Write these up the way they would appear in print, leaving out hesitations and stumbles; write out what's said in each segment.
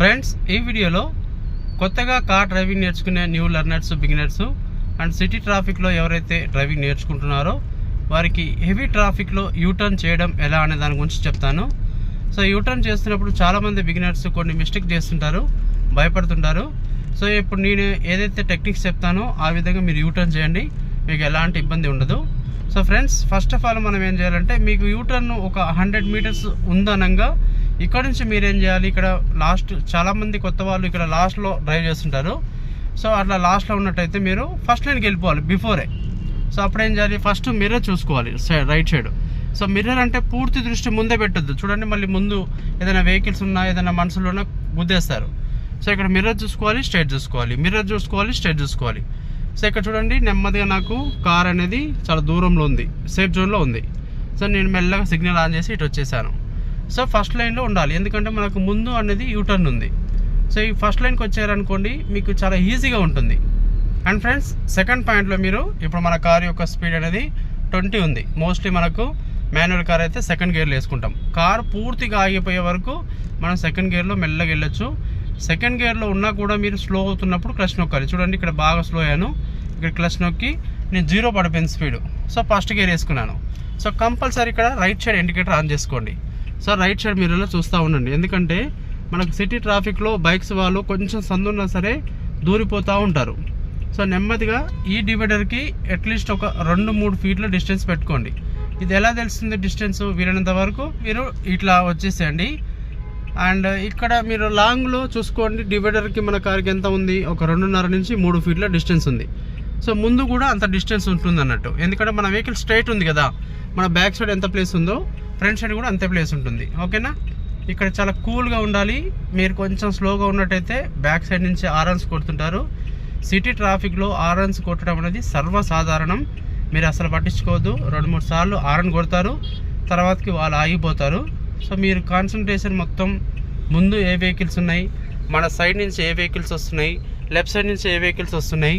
Friends, ఈ వీడియోలో కొత్తగా కార్ డ్రైవింగ్ నేర్చుకునే new learners, beginners and city ట్రాఫిక్లో ఎవరైతే డ్రైవింగ్ నేర్చుకుంటున్నారో వారికి హెవీ ట్రాఫిక్లో యూటర్న్ చేయడం ఎలా అనే దాని గురించి చెప్తాను. సో యూటర్న్ చేస్తున్నప్పుడు చాలామంది బిగినర్స్ కొన్ని మిస్టేక్ చేస్తుంటారు, భయపడుతుంటారు. సో ఇప్పుడు నేను ఏదైతే టెక్నిక్స్ చెప్తానో ఆ విధంగా మీరు యూటర్న్ చేయండి, మీకు ఎలాంటి ఇబ్బంది ఉండదు. So friends, first of all మనం ఏం చేయాలంటే, మీకు యూటర్న్ ఒక 100 మీటర్స్ ఉందనంగా ఇక్కడ నుంచి మీరేం చేయాలి, ఇక్కడ లాస్ట్ చాలామంది కొత్త వాళ్ళు ఇక్కడ లాస్ట్లో డ్రైవ్ చేస్తుంటారు. సో అట్లా లాస్ట్లో ఉన్నట్టయితే మీరు ఫస్ట్ లైన్కి వెళ్ళిపోవాలి బిఫోరే. సో అప్పుడు ఏం చేయాలి, ఫస్ట్ మిర్రర్ చూసుకోవాలి రైట్ సైడ్. సో మిర్రర్ అంటే పూర్తి దృష్టి ముందే పెట్టొద్దు. చూడండి, మళ్ళీ ముందు ఏదైనా వెహికల్స్ ఉన్నా, ఏదైనా మనుషులు ఉన్నా గుద్దేస్తారు. సో ఇక్కడ మిర్రర్ చూసుకోవాలి, స్ట్రైట్ చూసుకోవాలి, మిర్రర్ చూసుకోవాలి, స్ట్రైట్ చూసుకోవాలి. సో ఇక్కడ చూడండి, నెమ్మదిగా నాకు కార్ అనేది చాలా దూరంలో ఉంది, సేఫ్ జోన్లో ఉంది. సో నేను మెల్లగా సిగ్నల్ ఆన్ చేసి ఇటు వచ్చేసాను. సో ఫస్ట్ లైన్లో ఉండాలి, ఎందుకంటే మనకు ముందు అనేది యూటర్న్ ఉంది. సో ఈ ఫస్ట్ లైన్కి వచ్చారనుకోండి, మీకు చాలా ఈజీగా ఉంటుంది. అండ్ ఫ్రెండ్స్, సెకండ్ పాయింట్లో మీరు ఇప్పుడు మన కార్ యొక్క స్పీడ్ అనేది 20 ఉంది. మోస్ట్లీ మనకు మాన్యువల్ కార్ అయితే సెకండ్ గేర్లో వేసుకుంటాం. కార్ పూర్తిగా ఆగిపోయే వరకు మనం సెకండ్ గేర్లో మెల్లగా వెళ్ళొచ్చు. సెకండ్ గేర్లో ఉన్నా కూడా మీరు స్లో అవుతున్నప్పుడు క్లచ్ నొక్కాలి. చూడండి, ఇక్కడ బాగా స్లో అయ్యాను, ఇక్కడ క్లచ్ నొక్కి నేను 0 పడిపోయింది స్పీడ్. సో ఫస్ట్ గేర్ వేసుకున్నాను. సో కంపల్సరీ ఇక్కడ రైట్ సైడ్ ఇండికేటర్ ఆన్ చేసుకోండి. సో రైట్ సైడ్ మిర్రర్లో చూస్తూ ఉండండి, ఎందుకంటే మనకు సిటీ ట్రాఫిక్లో బైక్స్ వాళ్ళు కొంచెం సందున్నా సరే దూరిపోతూ ఉంటారు. సో నెమ్మదిగా ఈ డివైడర్కి అట్లీస్ట్ ఒక 2-3 ఫీట్ల డిస్టెన్స్ పెట్టుకోండి. ఇది ఎలా తెలుస్తుంది డిస్టెన్స్, వీలైనంత వరకు మీరు ఇట్లా వచ్చేసేయండి. అండ్ ఇక్కడ మీరు లాంగ్లో చూసుకోండి, డివైడర్కి మన కార్కి ఎంత ఉంది, ఒక 2.5 నుంచి 3 ఫీట్ల డిస్టెన్స్ ఉంది. సో ముందు కూడా అంత డిస్టెన్స్ ఉంటుంది అన్నట్టు, ఎందుకంటే మన వెహికల్ స్ట్రైట్ ఉంది కదా, మన బ్యాక్ సైడ్ ఎంత ప్లేస్ ఉందో ఫ్రంట్ సైడ్ కూడా అంతే ప్లేస్ ఉంటుంది. ఓకేనా? ఇక్కడ చాలా కూల్గా ఉండాలి. మీరు కొంచెం స్లోగా ఉన్నట్టయితే బ్యాక్ సైడ్ నుంచి ఆరన్స్ కొడుతుంటారు. సిటీ ట్రాఫిక్లో ఆరన్స్ కొట్టడం అనేది సర్వసాధారణం, మీరు అసలు పట్టించుకోవద్దు. 2-3 సార్లు ఆరన్ కొడతారు, తర్వాతకి వాళ్ళు ఆగిపోతారు. సో మీరు కాన్సన్ట్రేషన్ మొత్తం ముందు ఏ వెహికల్స్ ఉన్నాయి, మన సైడ్ నుంచి ఏ వెహికల్స్ వస్తున్నాయి, లెఫ్ట్ సైడ్ నుంచి ఏ వెహికల్స్ వస్తున్నాయి,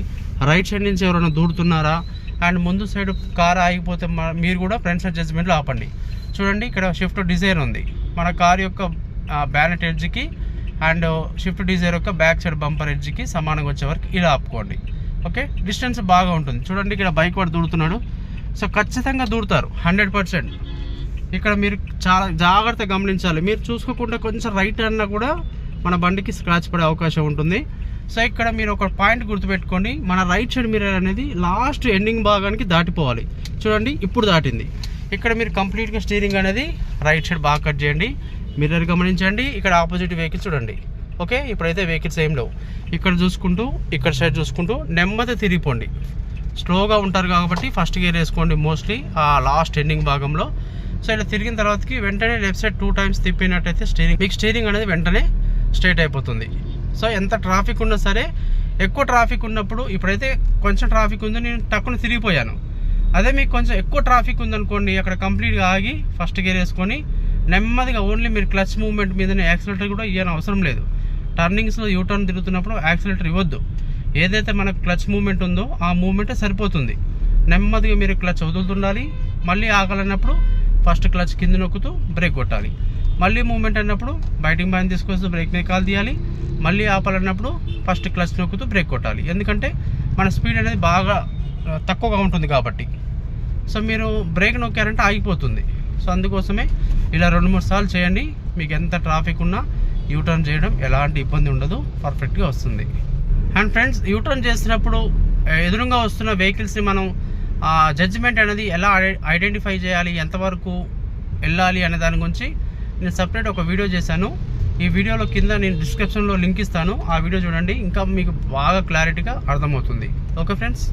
రైట్ సైడ్ నుంచి ఎవరైనా దూరుతున్నారా, అండ్ ముందు సైడ్ కార్ ఆగిపోతే మీరు కూడా ఫ్రంట్ సైడ్ జడ్జ్మెంట్లో ఆపండి. చూడండి, ఇక్కడ షిఫ్ట్ డిజైర్ ఉంది, మన కార్ యొక్క బ్యానెట్ ఎడ్జ్కి అండ్ షిఫ్ట్ డిజైర్ యొక్క బ్యాక్ సైడ్ బంపర్ ఎడ్జ్కి సమానంగా వచ్చే వరకు ఇలా ఆపుకోండి. ఓకే, డిస్టెన్స్ బాగా ఉంటుంది. చూడండి, ఇక్కడ బైక్ వాడు దూరుతున్నాడు. సో ఖచ్చితంగా దూరుతారు 100%. ఇక్కడ మీరు చాలా జాగ్రత్తగా గమనించాలి. మీరు చూసుకోకుండా కొంచెం రైట్ అన్నా కూడా మన బండికి స్క్రాచ్ పడే అవకాశం ఉంటుంది. సో ఇక్కడ మీరు ఒక పాయింట్ గుర్తుపెట్టుకోండి, మన రైట్ సైడ్ మిర్రర్ అనేది లాస్ట్ ఎండింగ్ భాగానికి దాటిపోవాలి. చూడండి, ఇప్పుడు దాటింది. ఇక్కడ మీరు కంప్లీట్గా స్టీరింగ్ అనేది రైట్ సైడ్ బాగా కట్ చేయండి, మిర్రర్ గమనించండి. ఇక్కడ ఆపోజిట్ వెహికల్స్ చూడండి. ఓకే, ఇప్పుడైతే వెహికల్స్ ఏం లేవు. ఇక్కడ చూసుకుంటూ, ఇక్కడ సైడ్ చూసుకుంటూ నెమ్మది తిరిగిపోండి. స్లోగా ఉంటారు కాబట్టి ఫస్ట్ గేర్ వేసుకోండి, మోస్ట్లీ ఆ లాస్ట్ ఎండింగ్ భాగంలో. సో ఇలా తిరిగిన తర్వాతకి వెంటనే లెఫ్ట్ సైడ్ 2 times తిప్పినట్టయితే మీకు స్టీరింగ్ అనేది వెంటనే స్ట్రైట్ అయిపోతుంది. సో ఎంత ట్రాఫిక్ ఉన్నా సరే, ఎక్కువ ట్రాఫిక్ ఉన్నప్పుడు, ఇప్పుడైతే కొంచెం ట్రాఫిక్ ఉంది, నేను టక్కున తిరిగిపోయాను. అదే మీకు కొంచెం ఎక్కువ ట్రాఫిక్ ఉందనుకోండి, అక్కడ కంప్లీట్గా ఆగి ఫస్ట్ గేర్ వేసుకొని నెమ్మదిగా ఓన్లీ మీరు క్లచ్ మూవ్మెంట్ మీదనే, యాక్సిలేటర్ కూడా ఇవ్వని అవసరం లేదు. టర్నింగ్స్లో యూటర్న్ తిరుగుతున్నప్పుడు యాక్సిలేటర్ ఇవ్వద్దు. ఏదైతే మనకు క్లచ్ మూవ్మెంట్ ఉందో ఆ మూవ్మెంటే సరిపోతుంది. నెమ్మదిగా మీరు క్లచ్ వదులుతుండాలి. మళ్ళీ ఆగాలన్నప్పుడు ఫస్ట్ క్లచ్ కింద నొక్కుతూ బ్రేక్ కొట్టాలి. మళ్ళీ మూవ్మెంట్ అన్నప్పుడు బయటికి పైన తీసుకొస్తూ బ్రేక్ మీద కాలు తీయాలి. మళ్ళీ ఆపాలన్నప్పుడు ఫస్ట్ క్లచ్ నొక్కుతూ బ్రేక్ కొట్టాలి, ఎందుకంటే మన స్పీడ్ అనేది బాగా తక్కువగా ఉంటుంది కాబట్టి. సో మీరు బ్రేక్ నొక్కారంటే ఆగిపోతుంది. సో అందుకోసమే ఇలా 2-3 సార్లు చేయండి. మీకు ఎంత ట్రాఫిక్ ఉన్నా యూటర్న్ చేయడం ఎలాంటి ఇబ్బంది ఉండదు, పర్ఫెక్ట్గా వస్తుంది. అండ్ ఫ్రెండ్స్, యూటర్న్ చేసినప్పుడు ఎదురుగా వస్తున్న వెహికల్స్ని మనం జడ్జిమెంట్ అనేది ఎలా ఐడెంటిఫై చేయాలి, ఎంతవరకు వెళ్ళాలి అనే దాని గురించి నేను సపరేట్ ఒక వీడియో చేశాను. ఈ వీడియోలో కింద నేను డిస్క్రిప్షన్లో లింక్ ఇస్తాను, ఆ వీడియో చూడండి, ఇంకా మీకు బాగా క్లారిటీగా అర్థమవుతుంది. Okay friends.